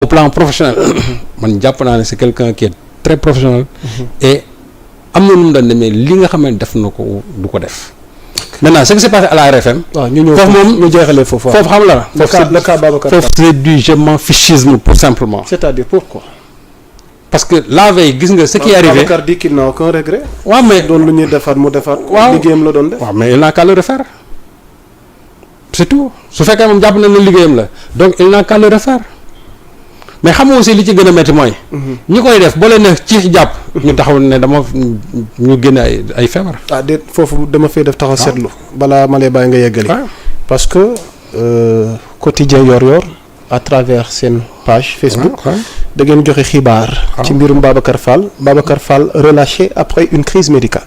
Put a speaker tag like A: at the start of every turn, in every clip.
A: au plan professionnel man jàpp naa ne c'est quelqu'un qui est très professionnel. Et am na nu mu doon demee li nga xam ne def na ko du ko def. maintenant ce qui s'est passé à la RFM.
B: waaw ñu ñëw
A: foofu moom
B: ñu jeexalee foofu.
A: foofu xam la.
B: le cas Babacar Fall
A: foofu c'est du je m'en fichisme pour simplement.
B: c'est-à-dire pourquoi.
A: parce que la veille gis nga ce qui est arrivé.
B: Babacar dit qu'il n'a aucun regret.
A: waaw mais
B: doon lu ñuy defaat mu defaat.
A: waaw
B: liggéeyam la doon def.
A: waaw mais il n'a qu'à le refaire c'est tout su fekkee moom jàpp na ne liggéeyam la donc il n'a qu'à le refaire mais xam nga aussi li ci gën a métti mooy. ñi koy def boo leen ne ci jàpp. ñu taxaw ne dama ñu génne ay feebar.
B: ah déet foofu dama fay def taxaw seetlu. balaa ma lay bàyyi nga yeggali. parce que quotidien Yoor-Yoor à travers seen page Facebook. da ngeen joxe xibaar. ci mbirum Babacar Fall. Babacar Fall relâché après une crise médicale.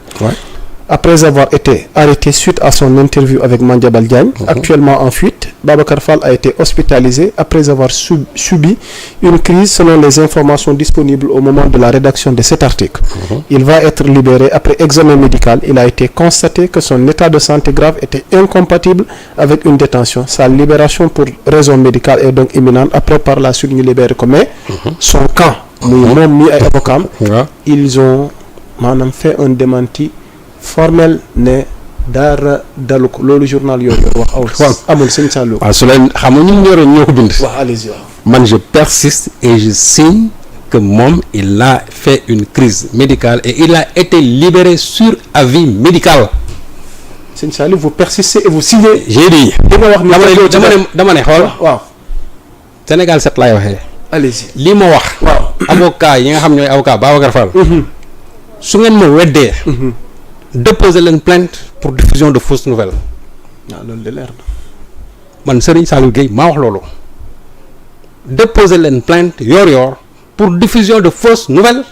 B: Après avoir été arrêté suite à son interview avec Madiambal Diagne, actuellement en fuite, Babacar Fall a été hospitalisé après avoir subi une crise selon les informations disponibles au moment de la rédaction de cet article. Il va être libéré après examen médical. Il a été constaté que son état de santé grave était incompatible avec une détention. Sa libération pour raison médicale est donc imminente. Après, par la suite, ñu libéré ko mais son camp, muy moom mi ay avocat ils ont maanaam fait un démenti formel ne dara dalu ko loolu journal Yoor-Yoor wax amul sëñ Saliou.
A: waaw su leen xam nga ñun ñoo ko bind.
B: waaw allez-y waaw.
A: man je persiste et je signe que moom il a fait une crise médicale et il a été libéré sur avis médical.
B: sëñ Saliou vous persistez et vous signez.
A: j'ai dit.
B: li ma wax ni
A: dama ne xool.
B: waaw.
A: Sénégal 7 laay waxee.
B: allez-y.
A: li ma wax. waaw avocat yi nga xam ñooy avocat Babacar Fall. su ngeen ma weddee. déposer leen plainte pour diffusion de fausses nouvelles.
B: waaw loolu de leer na.
A: man Serigne Saliou Gueye maa wax loolu. déposer leen plainte Yoor-Yoor pour diffusion de fausses nouvelles.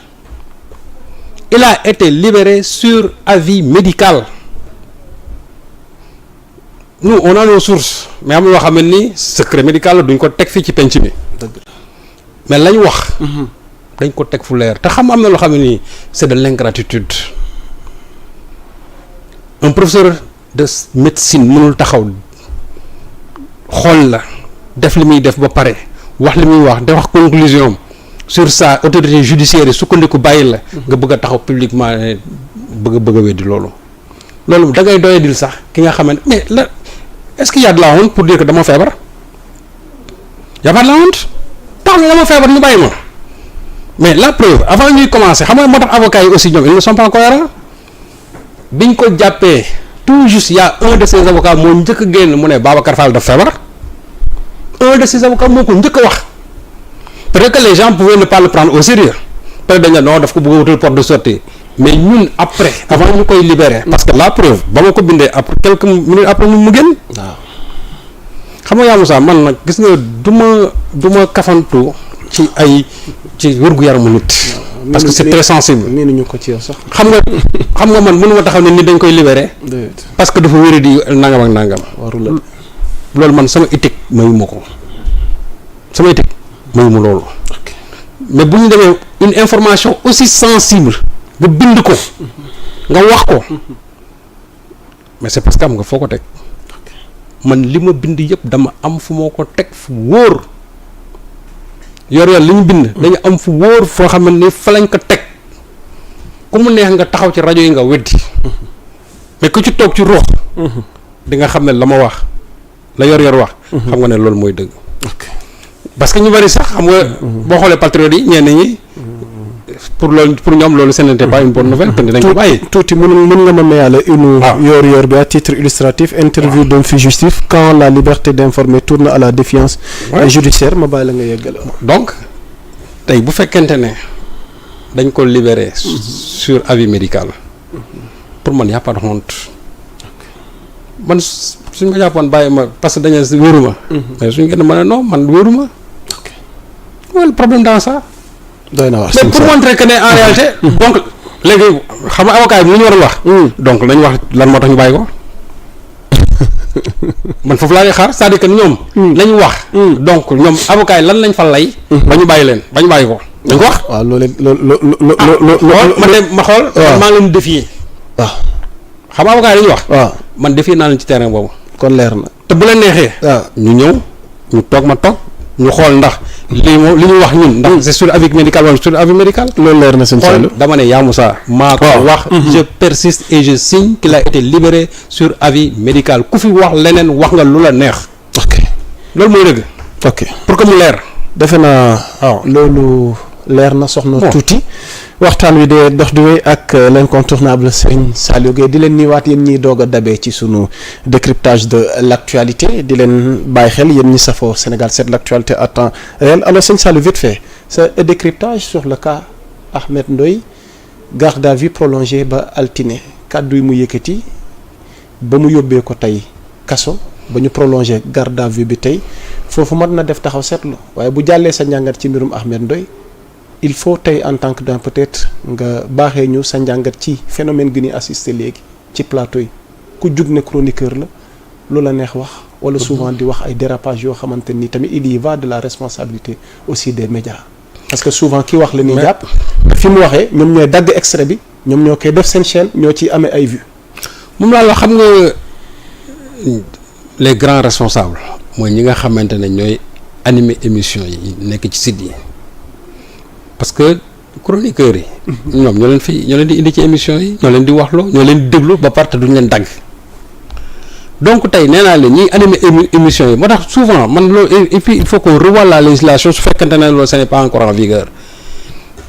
A: Il a été libéré sur avis médical. nous on a nos sources mais am na loo xam ne ni secret médical la duñ ko teg fii ci penc mi. mais lañ wax. dañ ko teg fu leer te am na loo xam ne nii c'est de l'ingratitude. un professeur de médecine mënul taxaw xool la def li muy def ba pare wax li muy wax de wax conclusion sur ça autorité judiciaire yi sukkandiku bàyyi la nga bëgg a taxaw publiquement bëgg a weddi loolu da ngay doyadil sax ki nga xamante mais la est-ce qu'il y a de la honte pour dire que dama feebar y a pas de la honte tax na dama feebar ñu bàyyi ma mais la preuve avant ñuy commencer xam nga moo tax avocats yi aussi ñoom ils ne sont pas cohérents biñ ko jàppee tout juste y a un de ses avocats moo njëkk a génn mu ne Babacar Fall daf feebar un de ses avocats moo ko njëkk a wax peut-être que les gens pouvaient ne pas le prendre au sérieux peut-être dañ ne non daf ko bëgg a wutal porte de sortie mais ñun après avant ñu koy libérer parce que la preuve ba ma ko bindee après quelques minutes après mu génn. waaw xam nga yaa Moussa man nag gis nga du ma kafantu ci wér-gu-yaramu nit. parce que c'est très sensible.
B: ñu ko ci yow sax.
A: xam nga man mënuma taxaw ne nit dañ koy libérer. parce que dafa wéri di nangam ak nangam. warul loolu man sama éthique mayuma ko sama éthique mayuma loolu. mais bu ñu demee une information aussi sensible nga bind ko nga wax ko mais c'est parce que am nga foo ko teg man li ma bind yëpp dama am fu moo ko teg fu wóor. Yoor-Yoor li ñu bind dañu am fu wóor foo xam ne fa lañ ko teg ku mu neex nga taxaw ci rajo yi nga weddi mais ku ci toog ci ruux di nga xam ne la ma wax la Yoor-Yoor wax xam nga ne loolu mooy dëgg parce que ñu bari sax xam nga boo xoolee patriotes yi ñenn ñi pour ñoom loolu ce n'était pas une bonne nouvelle te dinañ ko bàyyi
B: tuuti mën nga ma mayaale une Yoor-Yoor bi à titre illustratif interview d'un fugitif quand la liberté d'informer tourne à la défiance judiciaire ma bàyyi la nga yeggal
A: donc tey bu fekkente ne dañ ko libérer sur avis médical pour man y a pas de honte man suñ ma jàppoon bàyyi ma parce que dañu wéruma mais suñ gën a mën a non man wéruma wala le problème dans ça
B: doy na wax
A: mais pour montrer que ne en réalité donc léegi xam nga avocat bi lu ñu waroon wax donc nañu wax lan moo tax ñu bàyyi ko man foofu laa lay xaar c'est-à-dire que ñoom lañu wax donc ñoom avocat yi lan lañ fa lay ba ñu bàyyi leen ba ñu bàyyi ko dañ ko wax
B: waaw loolu
A: man de ma xool maa ngi leen défier
B: waaw
A: xam nga avocat yi dañuy wax waaw man défier naa leen ci terrain boobu
B: kon leer na
A: te bu leen neexee ñu ñëw ñu toog ma toog ñu xool ndax li ñu wax ñun ndax c'est sur avis médical wala sur avis médical.
B: loolu leer na seen Saliou.
A: dama ne Yaa Moussa maa ko wax. je persiste et je signe qu'il a été libéré sur avis médical ku fi wax leneen wax nga lu la neex.
B: ok
A: loolu mooy dëgg.
B: ok
A: pour que mu leer.
B: defe naa waaw loolu leer na soxna tuuti. waxtaan wi de dox di wéy ak l'incontournable Serigne Saliou Gueye di leen niiwaat yéen ñiy doog a dabee ci sunu décryptage de l'actualité di leen bàyyi xel yéen ñi safoo Sénégal 7 l'actualité à temps réel alors Serigne Saliou vite fait sa décryptage sur le cas Ahmed Ndoye garde à vue prolongée ba altine kàddu yi mu yëkkati ba mu yóbbee ko tey kaso ba ñu prolongé garde à vue bi tey foofu mën na def taxaw seetlu waaye bu jàllee sa njàngat ci mbirum Ahmed Ndoye il faut tey en tant que doyen peut-être nga baaxee ñu sa njàngat ci phénomène gi ni assister léegi ci plateau yi ku jug ne chroniqueur la lu la neex wax wala souvent di wax ay dérapages yoo xamante ni tamit il y va de la responsabilité aussi des médias parce que souvent ki wax la ñuy jàpp fi mu waxee ñoom ñooy dagg extrait bi ñoom ñoo koy def seen chaîne ñoo ciy amee ay vues.
A: moom laa la xam nga les grands responsables mooy ñi nga xamante ne ñooy animer émission yi nekk ci site yi. parce que chroniqueurs yi. ñoom ñoo leen di indi ci émission yi ñoo leen di waxloo ñoo leen di déglu ba parte duñ leen dagg donc tey nee naa leen ñiy animé émission yi moo tax souvent man loolu et puis il faut qu'on revoie la législation su fekkante ne loolu ce n'est pas encore en vigueur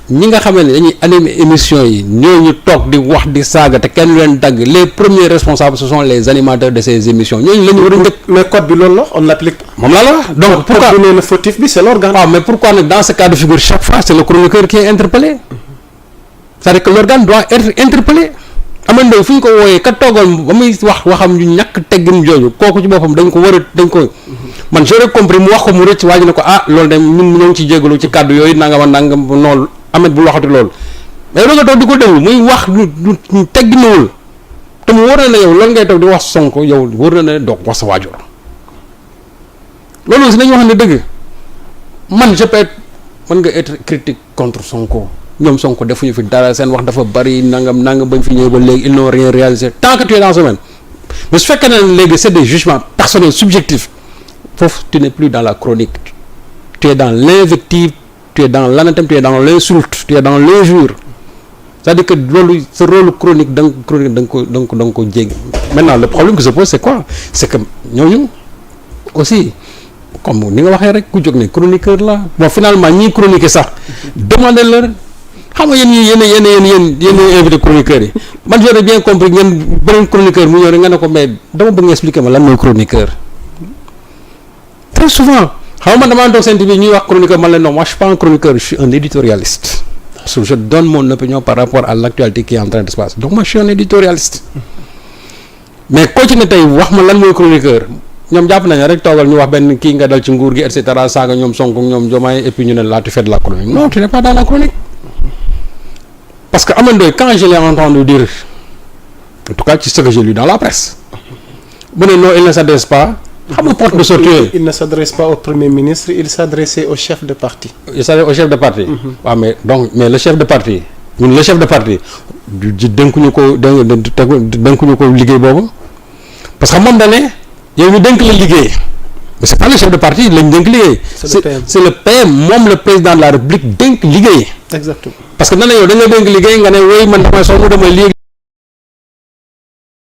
A: ñi nga xam ne dañuy animé émission yi ñooñu toog di wax di saaga te kenn leen dagg les premiers responsables ce sont les animateurs de ces émissions ñooñu la ñu war a njëkk.
B: mais code bi loolu la on l'applique.
A: moom laa la wax donc pourquoi
B: code bi nee na fautif bi c'est l'organe.
A: waaw mais pourquoi nag dans ce cas de figure chaque fois c'est le chroniqueur qui est interpellé c'est-à-dire que l'organe doit être interpellé. Ahmed Ndoye fu ñu ko wooyee ka toogoon ba muy wax waxam ñu ñàkk teggin jooju kooku ci boppam dañ ko war a dañ ko man j'aurais compris mu wax ko mu rëcc waaj ne ko ah loolu de ñun ñoo ngi ci jégalu ci kàddu yooyu nangam ak nangam noonu Ahmed bul waxati loolu mais da nga toog di ko déglu muy wax lu tegginawul te mu wóor na ne yow loolu ngay toog di wax Sonko yow wóor na ne doog wax sa waajur loolu aussi nañu wax ne dëgg man je peux être mën nga être critique contre Sonko ñoom Sonko defuñu fi dara seen wax dafa bari nangam bañ fi ñëwee ba léegi ils n'ont rien réalisé tant que tu es dans ce domaine mais su fekkee ne léegi c'est des jugements personnels subjectifs foofu tu n'es plus dans la chronique tu es dans l'invective tu es dans l'anathème tu es dans l'insulte tu es dans l'injure c'est-à-dire que loolu sa rôle chronique da nga ko jéggi maintenant le problème qui se pose c'est quoi c'est que ñooñu aussi comme ni nga waxee rek ku jóg ne chroniqueur la bon finalement ñiy chroniquer sax demander leur xam nga yéen invité chroniqueurs yi man j'aurais bien compris ngeen beneen chroniqueur mu ñëw rek nga ne ko mais dama bëgg nga expliquer ma lan mooy chroniqueur très souvent xam nga man damaa doon seen bi ñuy wax chroniqueur man leen non moi je suis pas un chroniqueur je suis un éditorialiste parce que je donne mon opinion par rapport à l'actualité qui est en train de se passer donc moi je suis un éditorialiste mais koo ci ne tey wax ma lan mooy chroniqueur ñoom jàpp nañu rek toogal ñu wax benn kii nga dal ci nguur gi et cetera saaga ñoom Sonko ñoom Diomaye et puis ñu ne là tu fais de la chronique non tu n'es pas dans la chronique parce que Ahmed Ndoye quand je l'ai entendu dire en tout cas ci ce que j'ai lu dans la presse bu ne non il ne s'adresse pas xam nga porte de sortie
B: il ne s'adresse pas au premier ministre il s'adressait au chef de parti.
A: il s'adresse au chef de parti. waaw mais donc mais le chef de parti ñun le chef de parti di dénkuñu ko liggéey boobu parce que moom da ne yow ñu dénk la liggéey mais c'est pas le chef de parti lañ dénk liggéey. c'est le PM moom le président de la République dénk liggéey.
B: exactement
A: parce que nan la yow dañ la dénk liggéey nga ne woy man damay sonn damay liggéey